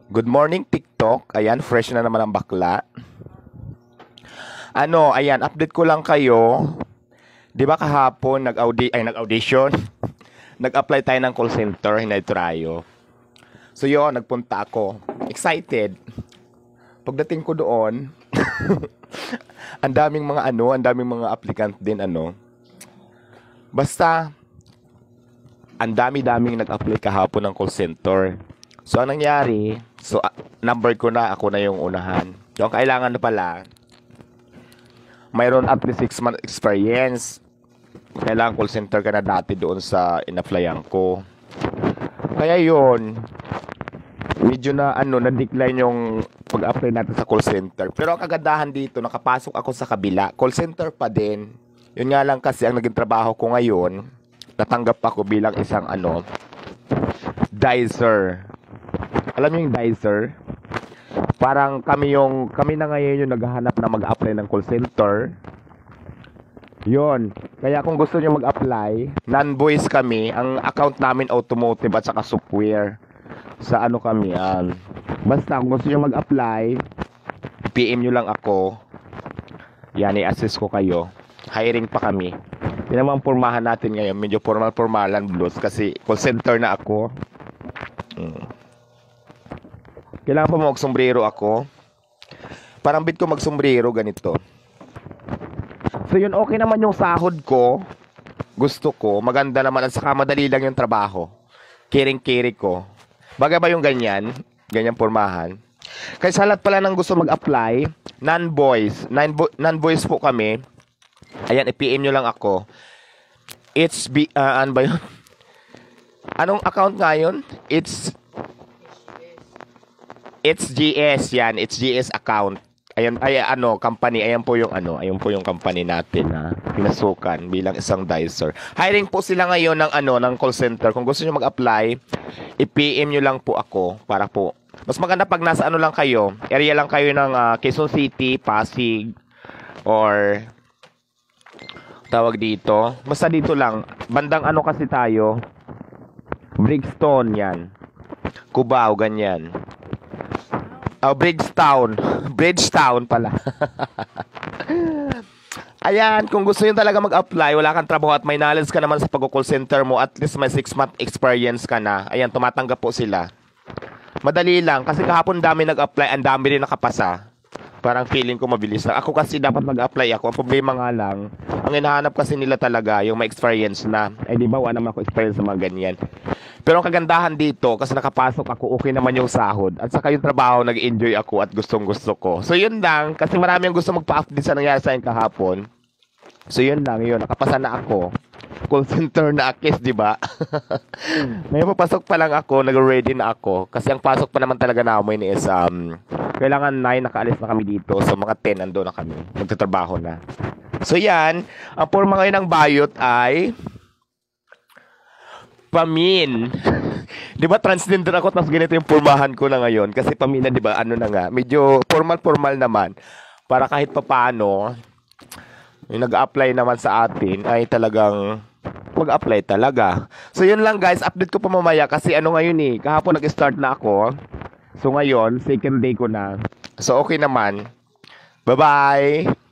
Good morning, TikTok. Ayan, fresh na naman ang bakla. Ayan, update ko lang kayo. 'Di ba kahapon nag-audition? Nag-apply tayo ng call center, hinaytrayo. So yun, nagpunta ako. Excited. Pagdating ko doon, ang daming mga applicant din Basta, ang dami-daming nag-apply kahapon ng call center. So, ang nangyari, number ko na, ako na yung unahan. So, ang kailangan na pala, mayroon at least 6 month experience. Kailangan call center ka na dati doon sa in-applyan ko. Kaya yun, medyo na-decline yung pag-apply natin sa call center. Pero ang kagandahan dito, nakapasok ako sa kabila. Call center pa din. Yun nga lang kasi ang naging trabaho ko ngayon, natanggap ako bilang isang dicer. Alam niyo yung dicer? Parang kami na ngayon yung naghahanap na mag-apply ng call center. Yun. Kaya kung gusto niyo mag-apply, non-voice kami. Ang account namin automotive at saka software. Sa kami, basta kung gusto niyo mag-apply, PM niyo lang ako. Yan, i-assist ko kayo. Hiring pa kami. Yun naman pormahan natin ngayon. Medyo formal-formalan blues kasi call center na ako. Kailangan pa mag-sombrero ako. Parang bit ko mag-sombrero ganito. So yun, okay naman yung sahod ko. Gusto ko. Maganda naman. At saka madali lang yung trabaho. Kiring-kiri ko. Bagay ba yung ganyan? Ganyan pormahan. Kaya sa lahat pala ng gusto mag-apply, non-voice. Non-voice po kami. Ayan, i-PM nyo lang ako. Ano ba yun? Anong account nga yun? It's GS yan. It's GS account. Ayan, company. Ayan po yung company natin na pinasukan bilang isang dicer. Hiring po sila ngayon ng call center. Kung gusto niyo mag-apply, i-PM niyo lang po ako para po. Mas maganda pag nasa lang kayo, area lang kayo ng Quezon City, Pasig, or tawag dito. Basta dito lang. Bandang kasi tayo. Brixton yan. Cubao, ganyan. Bridgetown pala. Ayan, kung gusto nyo talaga mag-apply, wala kang trabaho at may knowledge ka naman sa pag-call center mo, at least may 6 month experience ka na. Ayan, tumatanggap po sila. Madali lang, kasi kahapon dami nag-apply, ang dami rin nakapasa. Parang feeling ko mabilis lang. Ako kasi dapat mag-apply ako. Ang problema nga lang, ang hinahanap kasi nila talaga, yung may experience na. Di ba, wala naman ako experience sa mga ganyan. Pero ang kagandahan dito, kasi nakapasok ako, okay naman yung sahod. At saka yung trabaho, nag-enjoy ako at gustong-gusto ko. So yun lang, kasi marami ang gusto magpa-update sa nangyari sa akin kahapon. So yun lang, nakapasa na ako. Call center na akis, di ba? Ngayon papasok pa lang ako, nag-ready na ako. Kasi ang pasok pa naman talaga namin is, kailangan 9, nakaalis na kami dito. So mga 10, ando na kami. Magtatrabaho na. So yan, ang forma ngayon ng bayot ay Pamin. Di ba transgender ako tapos ganito yung pormahan ko na ngayon? Kasi Pamina, di ba, medyo formal naman. Para kahit papaano, yung nag-apply naman sa atin ay talagang mag-apply talaga. So yun lang guys, update ko pa mamaya kasi ngayon kahapon nag-start na ako. So ngayon, second day ko na. So okay naman. Bye-bye!